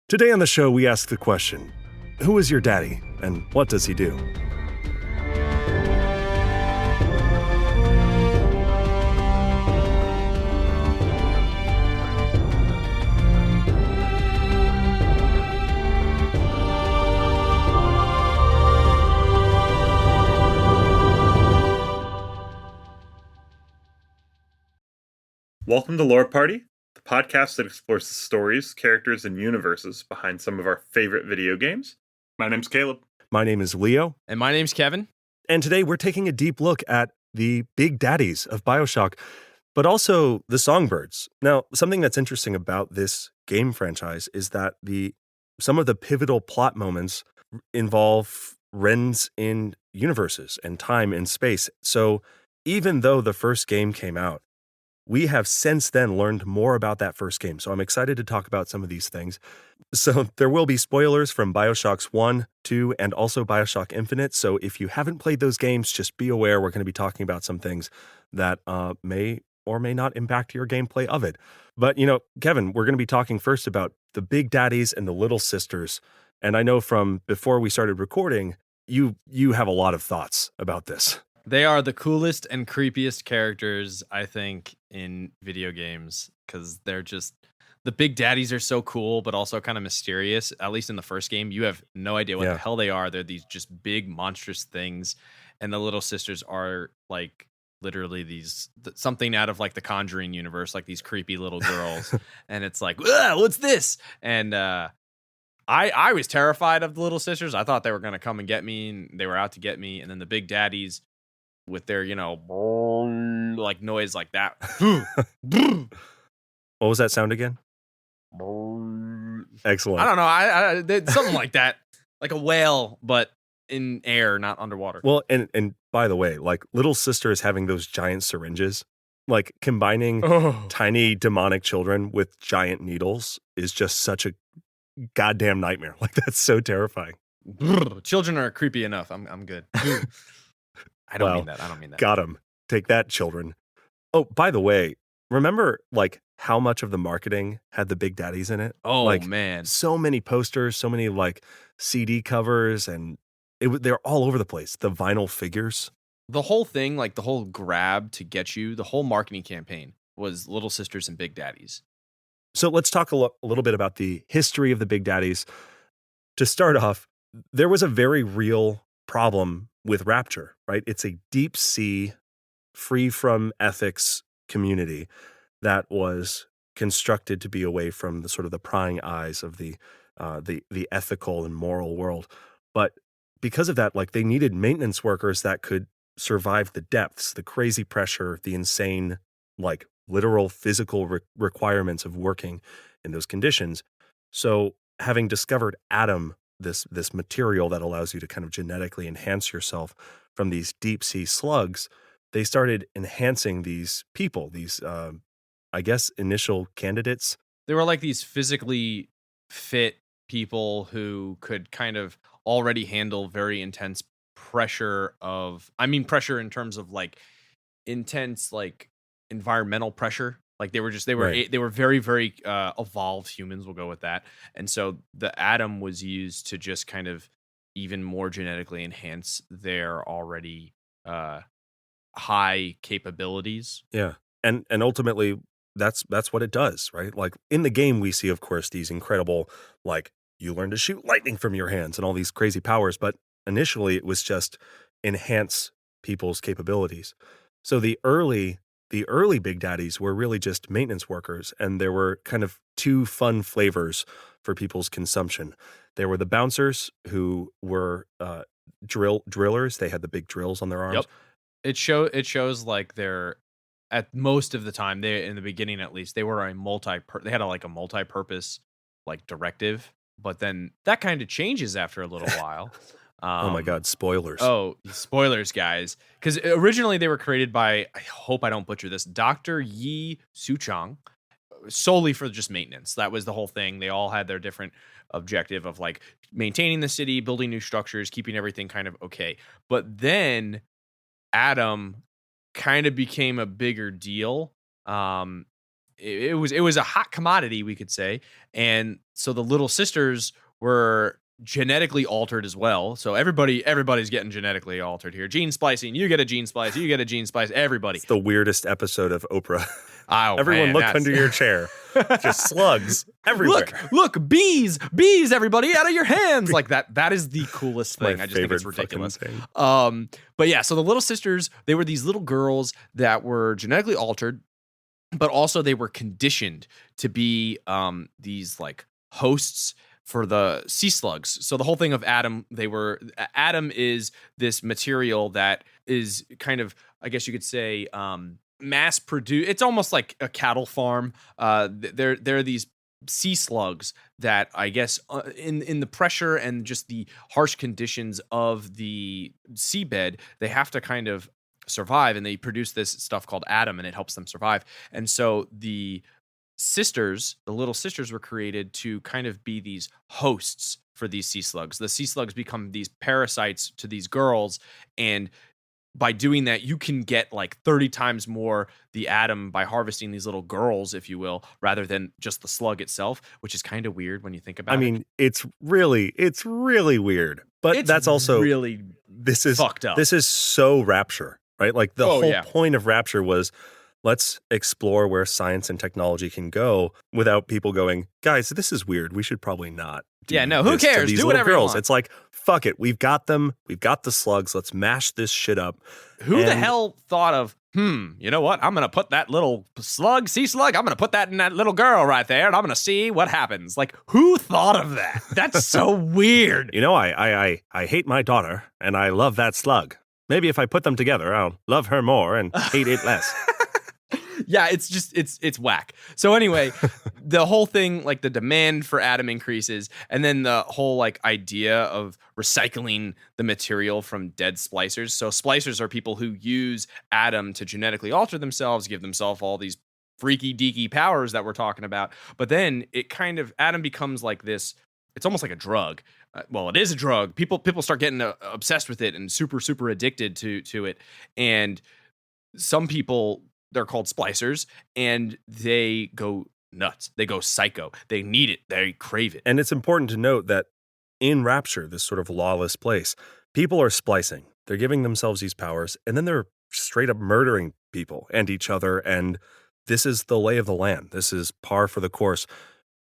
Today on the show, we ask the question, who is your daddy and what does he do? Welcome to Lore Party, the podcast that explores the stories, characters, and universes behind some of our favorite video games. My name's Caleb. My name is Leo. And my name's Kevin. And today we're taking a deep look at the Big Daddies of BIOSHOCK, but also the Songbirds. Now, something that's interesting about this game franchise is that some of the pivotal plot moments involve rends in universes and time and space. So even though the first game came out, we have since then learned more about that first game. So I'm excited to talk about some of these things. So there will be spoilers from BioShocks 1, 2, and also BioShock Infinite. So if you haven't played those games, just be aware we're going to be talking about some things that may or may not impact your gameplay of it. But, Kevin, we're going to be talking first about the Big Daddies and the Little Sisters. And I know from before we started recording, you have a lot of thoughts about this. They are the coolest and creepiest characters, I think, in video games, because they're just, the Big Daddies are so cool, but also kind of mysterious. At least in the first game, you have no idea what the hell they are. They're these just big, monstrous things. And the Little Sisters are like literally something out of like the Conjuring universe, like these creepy little girls. And it's like, what's this? And I was terrified of the Little Sisters. I thought they were going to come and get me, and they were out to get me. And then the Big Daddies, with their, like noise like that. What was that sound again? Excellent. I don't know. I something like that, like a whale, but in air, not underwater. Well, and by the way, like Little Sisters having those giant syringes, like combining tiny demonic children with giant needles is just such a goddamn nightmare. Like that's so terrifying. Children are creepy enough. I'm good. I don't mean that. Got him. Take that, children. Oh, by the way, remember like how much of the marketing had the Big Daddies in it? Oh, like, man. So many posters, so many like CD covers, and they're all over the place. The vinyl figures. The whole thing, like the whole grab to get you, the whole marketing campaign was Little Sisters and Big Daddies. So let's talk a little bit about the history of the Big Daddies. To start off, there was a very real problem with Rapture, right? It's a deep sea, free from ethics community that was constructed to be away from the sort of the prying eyes of the ethical and moral world. But because of that, like they needed maintenance workers that could survive the depths, the crazy pressure, the insane, like literal physical requirements of working in those conditions. So having discovered Adam, this material that allows you to kind of genetically enhance yourself from these deep sea slugs, they started enhancing these people, these, I guess, initial candidates. They were like these physically fit people who could kind of already handle very intense pressure in terms of like intense, like environmental pressure. Like they were very, very evolved humans. We'll go with that. And so the atom was used to just kind of even more genetically enhance their already high capabilities. Yeah, and ultimately that's what it does, right? Like in the game, we see, of course, these incredible, like you learn to shoot lightning from your hands and all these crazy powers. But initially, it was just enhance people's capabilities. So the early Big Daddies were really just maintenance workers, and there were kind of two fun flavors for people's consumption. There were the bouncers who were drillers. They had the big drills on their arms. Yep. It shows like they're at most of the time, they in the beginning at least, they were they had a multi-purpose like directive, but then that kind of changes after a little while. Oh my God, spoilers. Oh, spoilers, guys. Because originally they were created by, I hope I don't butcher this, Dr. Yi Suchong, solely for just maintenance. That was the whole thing. They all had their different objective of like maintaining the city, building new structures, keeping everything kind of okay. But then Adam kind of became a bigger deal. it was a hot commodity, we could say. And so the little sisters were genetically altered as well. So everybody's getting genetically altered here. Gene splicing, you get a gene splice, you get a gene splice, everybody. It's the weirdest episode of Oprah. Oh, Everyone man, look under your chair. Just slugs everywhere. Look, bees, everybody out of your hands. Like that is the coolest thing. I just think it's ridiculous. But yeah, so the little sisters, they were these little girls that were genetically altered, but also they were conditioned to be these like hosts for the sea slugs. So the whole thing of Adam is this material that is kind of, I guess you could say, mass produced. It's almost like a cattle farm. There are these sea slugs that I guess in the pressure and just the harsh conditions of the seabed, they have to kind of survive, and they produce this stuff called Adam, and it helps them survive. And so the little sisters were created to kind of be these hosts for these sea slugs. The sea slugs become these parasites to these girls, and by doing that, you can get like 30 times more the Adam by harvesting these little girls, if you will, rather than just the slug itself, which is kind of weird when you think about it. I mean, it's really weird, but that's also really fucked up. This is so Rapture, right? Like the whole point of Rapture was, let's explore where science and technology can go without people going, guys, this is weird. We should probably not. Who cares? Do whatever you want. It's like, fuck it. We've got them. We've got the slugs. Let's mash this shit up. Who the hell thought of, you know what? I'm going to put that little sea slug, I'm going to put that in that little girl right there, and I'm going to see what happens. Like, who thought of that? That's so weird. You know, I hate my daughter, and I love that slug. Maybe if I put them together, I'll love her more and hate it less. Yeah, it's just it's whack. So anyway, the whole thing, like the demand for Adam increases, and then the whole like idea of recycling the material from dead splicers. So splicers are people who use Adam to genetically alter themselves, give themselves all these freaky deaky powers that we're talking about. But then it kind of, Adam becomes like this, it's almost like a drug. Well, it is a drug. People start getting obsessed with it and super addicted to it. And some people, they're called splicers, and they go nuts. They go psycho. They need it. They crave it. And it's important to note that in Rapture, this sort of lawless place, people are splicing. They're giving themselves these powers, and then they're straight up murdering people and each other. And this is the lay of the land. This is par for the course.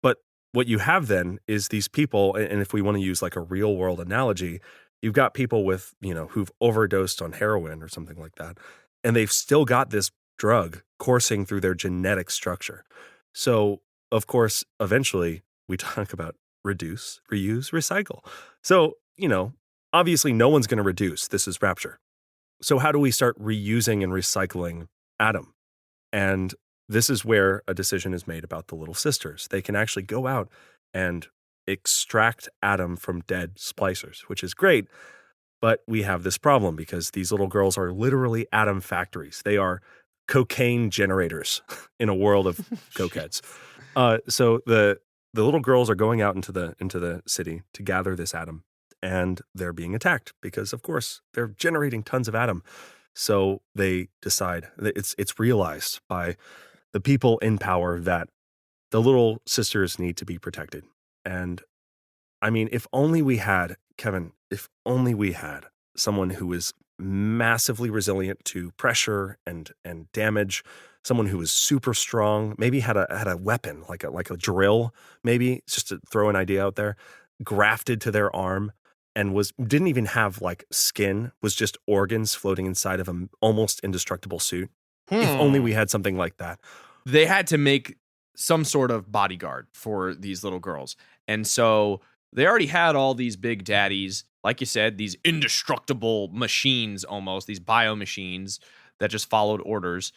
But what you have then is these people, and if we want to use like a real world analogy, you've got people with, who've overdosed on heroin or something like that, and they've still got this drug coursing through their genetic structure. So, of course, eventually we talk about reduce, reuse, recycle. So, obviously no one's going to reduce. This is Rapture. So how do we start reusing and recycling Adam? And this is where a decision is made about the little sisters. They can actually go out and extract Adam from dead splicers, which is great. But we have this problem because these little girls are literally Adam factories. They are cocaine generators in a world of cokeheads. So the little girls are going out into the city to gather this Adam, and they're being attacked because, of course, they're generating tons of Adam. So they decide that it's realized by the people in power that the little sisters need to be protected. And I mean, if only we had, Kevin, someone who was massively resilient to pressure and damage, someone who was super strong, maybe had a weapon like a drill, maybe, just to throw an idea out there, grafted to their arm, and didn't even have like skin, was just organs floating inside of an almost indestructible suit. If only we had something like that. They had to make some sort of bodyguard for these little girls. And so they already had all these big daddies, like you said, these indestructible machines almost, these bio machines that just followed orders.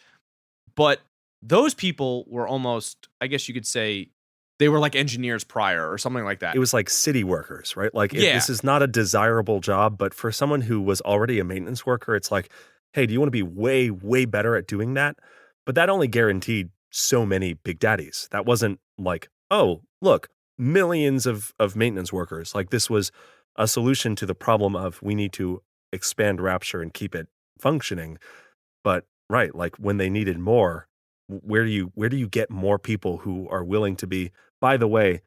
But those people were almost, I guess you could say, they were like engineers prior or something like that. It was like city workers, right? Like, this is not a desirable job, but for someone who was already a maintenance worker, it's like, hey, do you want to be way, way better at doing that? But that only guaranteed so many big daddies. That wasn't like, oh, look, millions of maintenance workers. Like, this was a solution to the problem of we need to expand Rapture and keep it functioning. But right, like when they needed more, where do you get more people who are willing to be, by the way,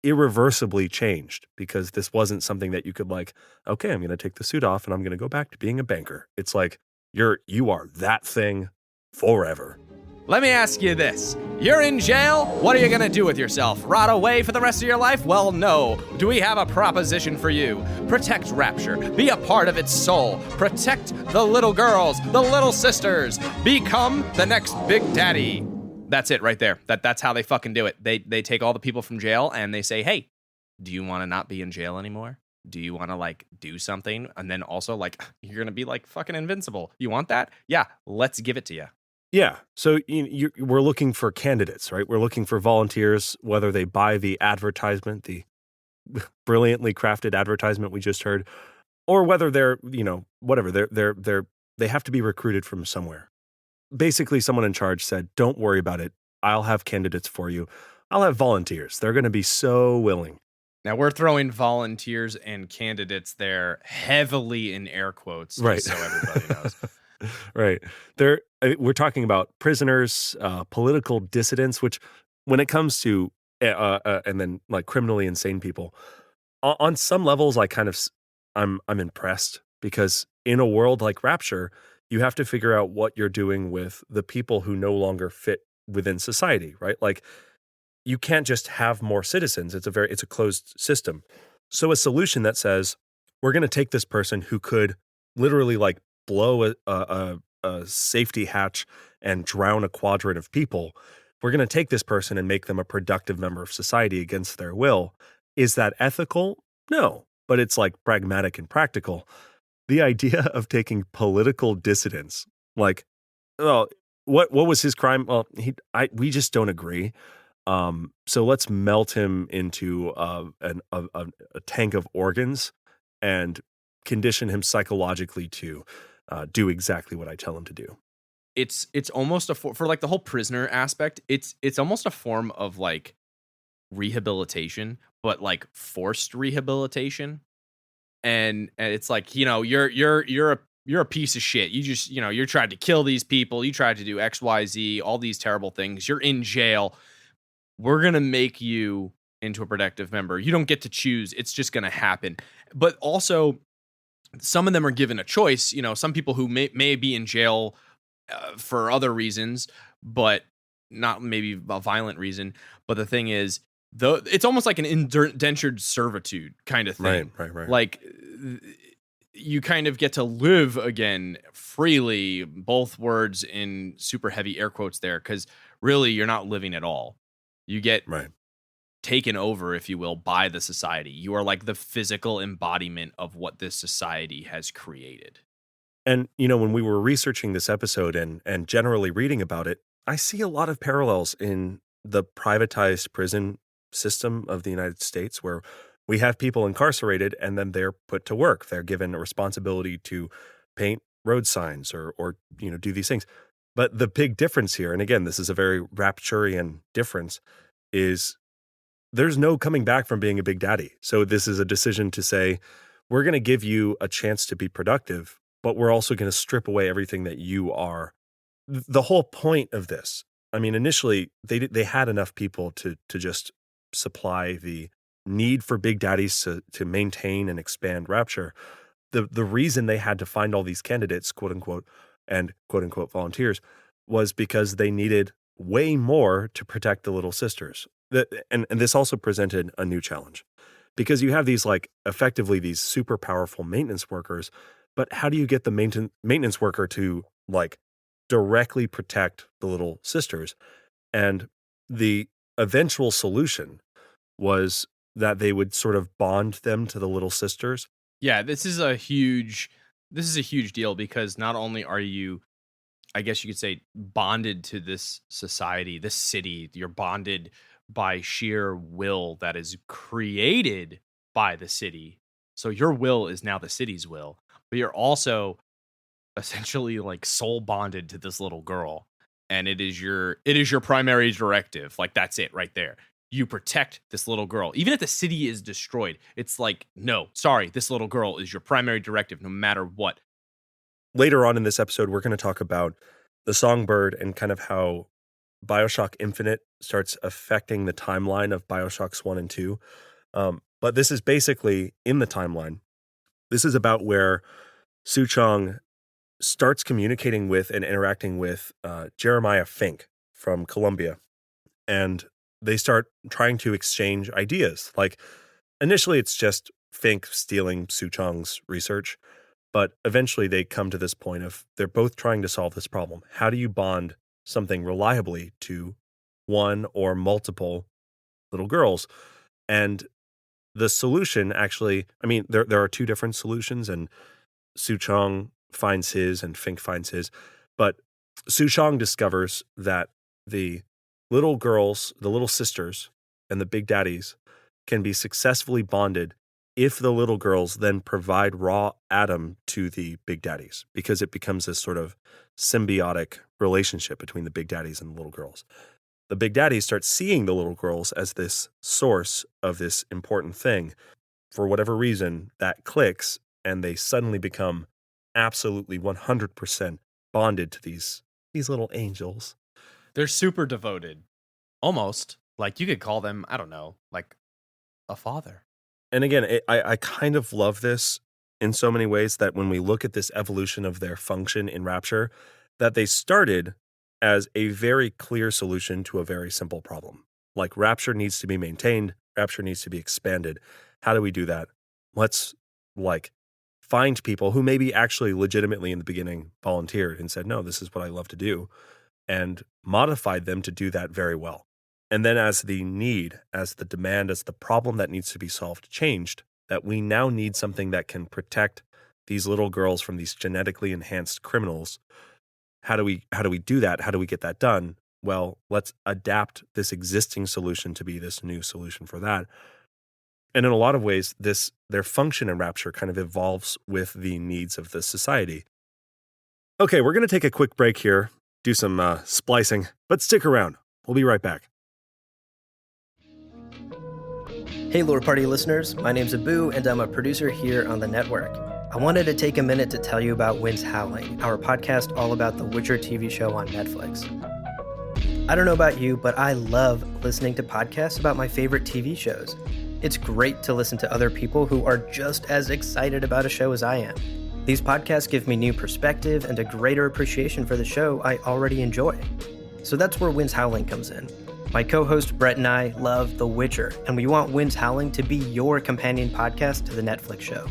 irreversibly changed? Because this wasn't something that you could like, okay, I'm going to take the suit off and I'm going to go back to being a banker. It's like you are that thing forever. Let me ask you this. You're in jail? What are you gonna do with yourself? Rot away for the rest of your life? Well, no. Do we have a proposition for you? Protect Rapture. Be a part of its soul. Protect the little girls, the little sisters. Become the next Big Daddy. That's it right there. That's how they fucking do it. They take all the people from jail and they say, hey, do you want to not be in jail anymore? Do you want to like do something? And then also like, you're going to be like fucking invincible. You want that? Yeah, let's give it to you. Yeah. So we're looking for candidates, right? We're looking for volunteers, whether they buy the advertisement, the brilliantly crafted advertisement we just heard, or whether they're, whatever, they have to be recruited from somewhere. Basically, someone in charge said, don't worry about it. I'll have candidates for you. I'll have volunteers. They're going to be so willing. Now, we're throwing volunteers and candidates there heavily in air quotes, right? So everybody knows. Right. We're talking about prisoners, political dissidents, which when it comes to, and then like criminally insane people, on some levels, I'm impressed, because in a world like Rapture, you have to figure out what you're doing with the people who no longer fit within society, right? Like, you can't just have more citizens. It's a closed system. So a solution that says, we're going to take this person who could literally like blow a safety hatch and drown a quadrant of people. We're going to take this person and make them a productive member of society against their will. Is that ethical? No, but it's like pragmatic and practical. The idea of taking political dissidents, like, oh, what was his crime? Well, we just don't agree. So let's melt him into a tank of organs and condition him psychologically to do exactly what I tell him to do. It's almost for like the whole prisoner aspect. It's almost a form of like rehabilitation, but like forced rehabilitation. And it's like, you're a piece of shit. You just, you tried to kill these people. You tried to do X, Y, Z, all these terrible things. You're in jail. We're going to make you into a productive member. You don't get to choose. It's just going to happen. But also, some of them are given a choice. Some people who may be in jail for other reasons, but not maybe a violent reason. But the thing is, it's almost like an indentured servitude kind of thing. Right. Like, you kind of get to live again freely, both words in super heavy air quotes there, because really you're not living at all. You get taken over, if you will, by the society. You are like the physical embodiment of what this society has created. And, when we were researching this episode and generally reading about it, I see a lot of parallels in the privatized prison system of the United States, where we have people incarcerated and then they're put to work. They're given a responsibility to paint road signs or do these things. But the big difference here, and again, this is a very Rapturian difference, is there's no coming back from being a big daddy. So this is a decision to say, we're going to give you a chance to be productive, but we're also going to strip away everything that you are. The whole point of this, I mean, initially they had enough people to just supply the need for big daddies to maintain and expand Rapture. The reason they had to find all these candidates, quote unquote, and quote unquote volunteers, was because they needed way more to protect the little sisters. And this also presented a new challenge, because you have these like effectively these super powerful maintenance workers, but how do you get the maintenance worker to like directly protect the little sisters? And the eventual solution was that they would sort of bond them to the little sisters. Yeah, this is a huge deal, because not only are you, I guess you could say, bonded to this society, this city, you're bonded by sheer will that is created by the city. So your will is now the city's will, but you're also essentially like soul bonded to this little girl. And it is your primary directive. Like, that's it right there. You protect this little girl. Even if the city is destroyed, it's like, no, sorry, this little girl is your primary directive no matter what. Later on in this episode, we're going to talk about the Songbird and kind of how BioShock Infinite starts affecting the timeline of BioShocks 1 and 2. But this is basically in the timeline. This is about where Suchong starts communicating with and interacting with Jeremiah Fink from Columbia. And they start trying to exchange ideas. Like, initially, it's just Fink stealing Suchong's research. But eventually, they come to this point of they're both trying to solve this problem. How do you bond something reliably to one or multiple little girls? And the solution actually, I mean, there are two different solutions, and Suchong finds his and Fink finds his. But Suchong discovers that the little girls, the little sisters, and the big daddies can be successfully bonded if the little girls then provide raw Adam to the big daddies, because it becomes this sort of symbiotic relationship between the big daddies and the little girls. The big daddies start seeing the little girls as this source of this important thing. For whatever reason, that clicks, and they suddenly become absolutely 100% bonded to these little angels. They're super devoted. Almost. Like, you could call them, I don't know, like a father. And again, I kind of love this in so many ways that when we look at this evolution of their function in Rapture, that they started as a very clear solution to a very simple problem. Like, Rapture needs to be maintained, Rapture needs to be expanded. How do we do that? Let's, find people who maybe actually legitimately in the beginning volunteered and said, no, this is what I love to do, and modified them to do that very well. And then as the need, as the demand, as the problem that needs to be solved changed, that we now need something that can protect these little girls from these genetically enhanced criminals. How do we do that? How do we get that done? Well, let's adapt this existing solution to be this new solution for that. And in a lot of ways, their function in Rapture kind of evolves with the needs of the society. Okay, we're going to take a quick break here, do some splicing, but stick around. We'll be right back. Hey, Lore Party listeners, my name's Abu, and I'm a producer here on the network. I wanted to take a minute to tell you about Wind's Howling, our podcast all about the Witcher TV show on Netflix. I don't know about you, but I love listening to podcasts about my favorite TV shows. It's great to listen to other people who are just as excited about a show as I am. These podcasts give me new perspective and a greater appreciation for the show I already enjoy. So that's where Wind's Howling comes in. My co-host Brett and I love The Witcher, and we want Wind's Howling to be your companion podcast to the Netflix show.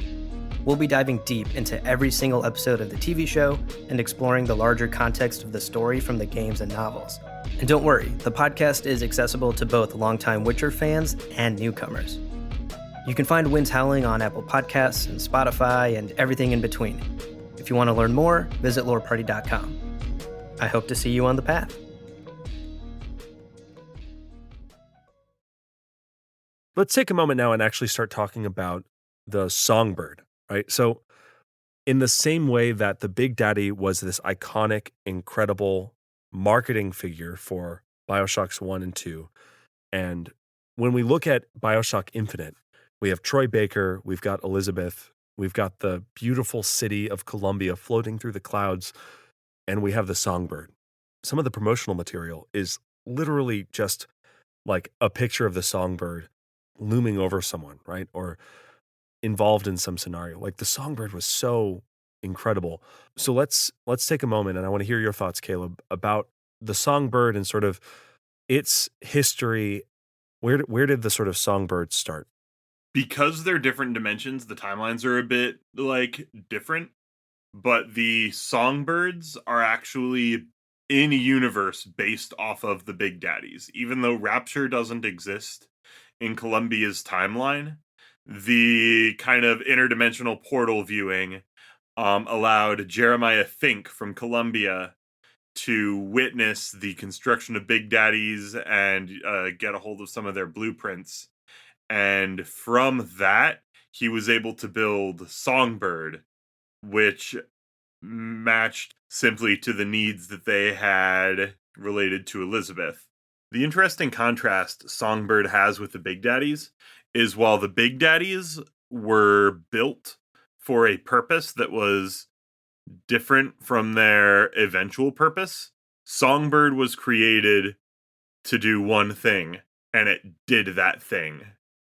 We'll be diving deep into every single episode of the TV show and exploring the larger context of the story from the games and novels. And don't worry, the podcast is accessible to both longtime Witcher fans and newcomers. You can find Wind's Howling on Apple Podcasts and Spotify and everything in between. If you want to learn more, visit loreparty.com. I hope to see you on the path. Let's take a moment now and actually start talking about the Songbird, right? So in the same way that the Big Daddy was this iconic, incredible marketing figure for BioShocks 1 and 2, and when we look at BioShock Infinite, we have Troy Baker, we've got Elizabeth, we've got the beautiful city of Columbia floating through the clouds, and we have the Songbird. Some of the promotional material is literally just like a picture of the Songbird looming over someone, right? Or involved in some scenario. Like, the Songbird was so incredible. So let's take a moment, and I want to hear your thoughts, Caleb, about the Songbird and sort of its history. Where did the sort of Songbird start? Because they're different dimensions, the timelines are a bit different, but the Songbirds are actually in a universe based off of the Big Daddies. Even though Rapture doesn't exist in Columbia's timeline, the kind of interdimensional portal viewing allowed Jeremiah Fink from Columbia to witness the construction of Big Daddies and get a hold of some of their blueprints. And from that, he was able to build Songbird, which matched simply to the needs that they had related to Elizabeth. The interesting contrast Songbird has with the Big Daddies is while the Big Daddies were built for a purpose that was different from their eventual purpose, Songbird was created to do one thing, and it did that thing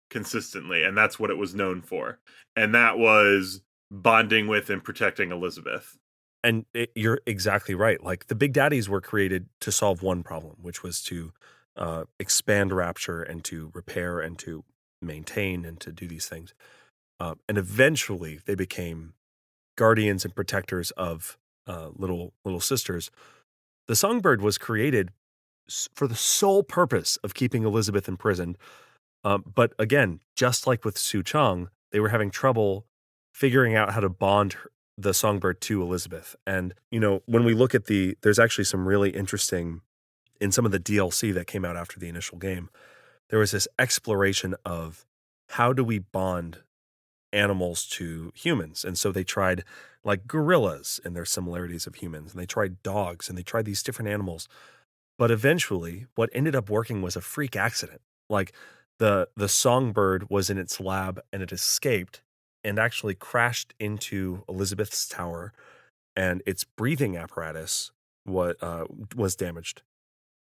consistently, and that's what it was known for. And that was bonding with and protecting Elizabeth. And you're exactly right. Like, the Big Daddies were created to solve one problem, which was to expand Rapture and to repair and to maintain and to do these things. And eventually they became guardians and protectors of little sisters. The Songbird was created for the sole purpose of keeping Elizabeth imprisoned. But again, just like with Su Chong, they were having trouble figuring out how to bond the Songbird to Elizabeth. And, when we look at there's actually some really interesting, in some of the DLC that came out after the initial game, there was this exploration of how do we bond animals to humans. And so they tried like gorillas and their similarities of humans, and they tried dogs, and they tried these different animals. But eventually what ended up working was a freak accident. Like, the Songbird was in its lab and it escaped and actually crashed into Elizabeth's tower, and its breathing apparatus was damaged.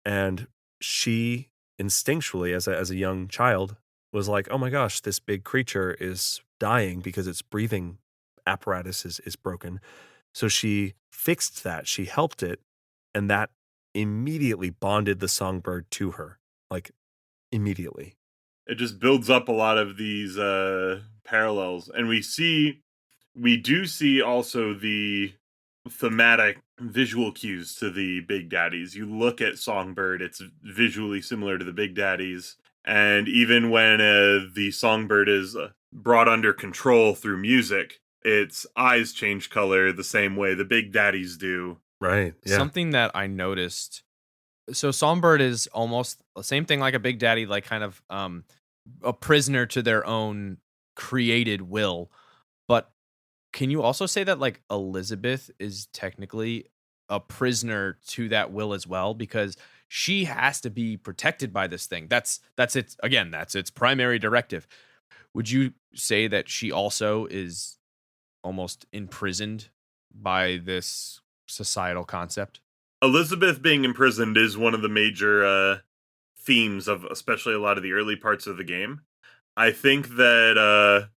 And she instinctually, as a young child, was like, oh my gosh, this big creature is dying because its breathing apparatus is broken. So she fixed that. She helped it. And that immediately bonded the Songbird to her. Like, immediately. It just builds up a lot of these parallels. And we do see also the thematic visual cues to the Big Daddies. You look at Songbird, it's visually similar to the Big Daddies. And even when the Songbird is brought under control through music, its eyes change color the same way the Big Daddies do. Right. Yeah. Something that I noticed. So Songbird is almost the same thing like a Big Daddy, like kind of a prisoner to their own created will. But can you also say that like Elizabeth is technically a prisoner to that will as well? Because she has to be protected by this thing. That's it. Again, that's its primary directive. Would you say that she also is almost imprisoned by this societal concept? Elizabeth being imprisoned is one of the major themes of especially a lot of the early parts of the game. I think that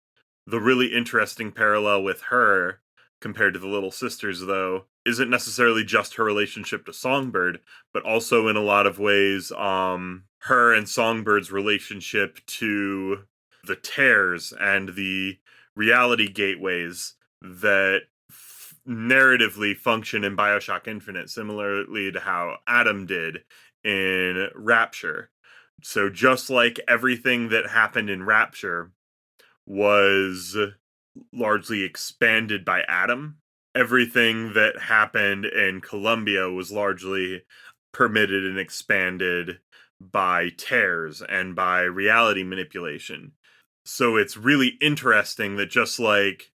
the really interesting parallel with her compared to the Little Sisters, though, isn't necessarily just her relationship to Songbird, but also in a lot of ways her and Songbird's relationship to the tears and the reality gateways that narratively function in BioShock Infinite, similarly to how Adam did in Rapture. So just like everything that happened in Rapture was largely expanded by Adam, everything that happened in Columbia was largely permitted and expanded by tears and by reality manipulation. So it's really interesting that just like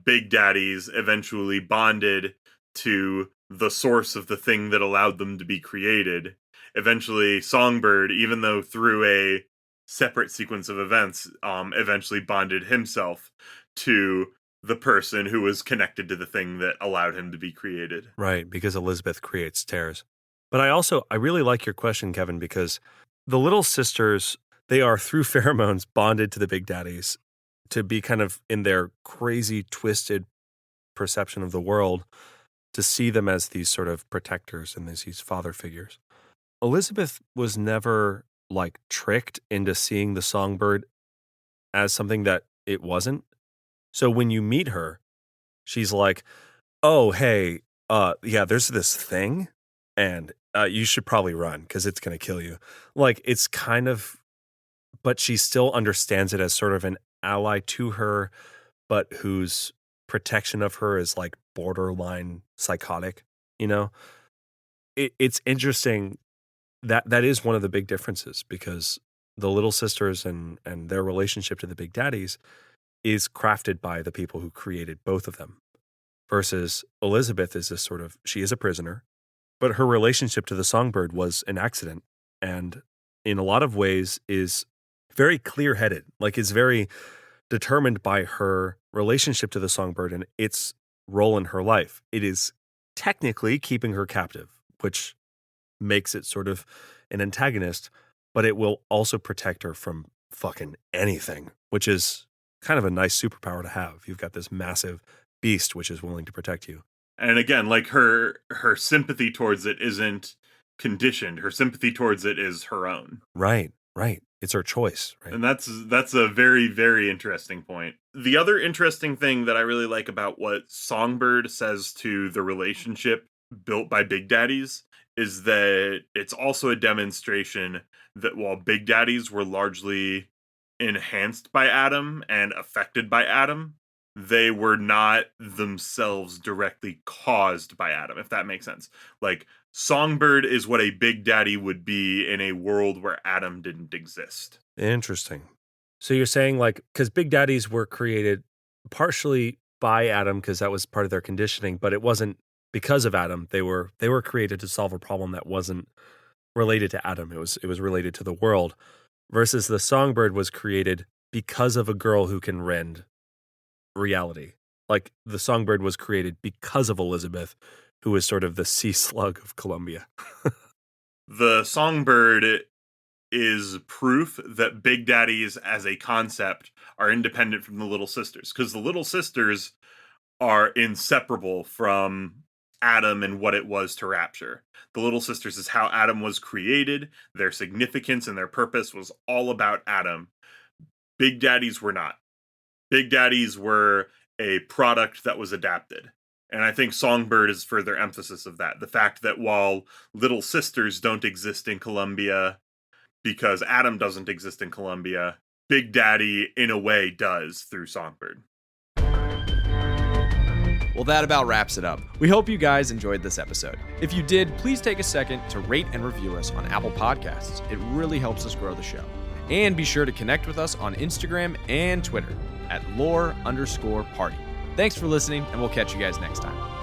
Big Daddies eventually bonded to the source of the thing that allowed them to be created, eventually Songbird, even though through a separate sequence of events, eventually bonded himself to the person who was connected to the thing that allowed him to be created. Right, because Elizabeth creates tears. But I really like your question, Kevin, because the Little Sisters, they are through pheromones bonded to the Big Daddies to be kind of in their crazy, twisted perception of the world, to see them as these sort of protectors and these father figures. Elizabeth was never like tricked into seeing the Songbird as something that it wasn't. So when you meet her, she's like, oh, hey, yeah, there's this thing and you should probably run because it's going to kill you. Like, it's kind of, but she still understands it as sort of an ally to her, but whose protection of her is like borderline psychotic, It's interesting. That is one of the big differences, because the Little Sisters and their relationship to the Big Daddies is crafted by the people who created both of them, versus Elizabeth is this sort of, she is a prisoner, but her relationship to the Songbird was an accident, and in a lot of ways is very clear-headed, like is very determined by her relationship to the Songbird and its role in her life. It is technically keeping her captive, which makes it sort of an antagonist, but it will also protect her from fucking anything, which is kind of a nice superpower to have. You've got this massive beast which is willing to protect you. And again, like her sympathy towards it isn't conditioned. Her sympathy towards it is her own. Right. It's her choice, right? And that's a very, very interesting point. The other interesting thing that I really like about what Songbird says to the relationship built by Big Daddies is that it's also a demonstration that while Big Daddies were largely enhanced by Adam and affected by Adam, they were not themselves directly caused by Adam, if that makes sense. Like, Songbird is what a Big Daddy would be in a world where Adam didn't exist. Interesting. So you're saying, like, because Big Daddies were created partially by Adam because that was part of their conditioning, but it wasn't because of Adam. They were created to solve a problem that wasn't related to Adam. It was related to the world. Versus the Songbird was created because of a girl who can rend reality. Like, the Songbird was created because of Elizabeth, who is sort of the sea slug of Columbia. The Songbird is proof that Big Daddies as a concept are independent from the Little Sisters, because the Little Sisters are inseparable from Adam and what it was to Rapture. The Little Sisters is how Adam was created. Their significance and their purpose was all about Adam. Big Daddies were not. Big Daddies were a product that was adapted. And I think Songbird is further emphasis of that. The fact that while Little Sisters don't exist in Columbia because Adam doesn't exist in Columbia, Big Daddy, in a way, does through Songbird. Well, that about wraps it up. We hope you guys enjoyed this episode. If you did, please take a second to rate and review us on Apple Podcasts. It really helps us grow the show. And be sure to connect with us on Instagram and Twitter at lore_party. Thanks for listening, and we'll catch you guys next time.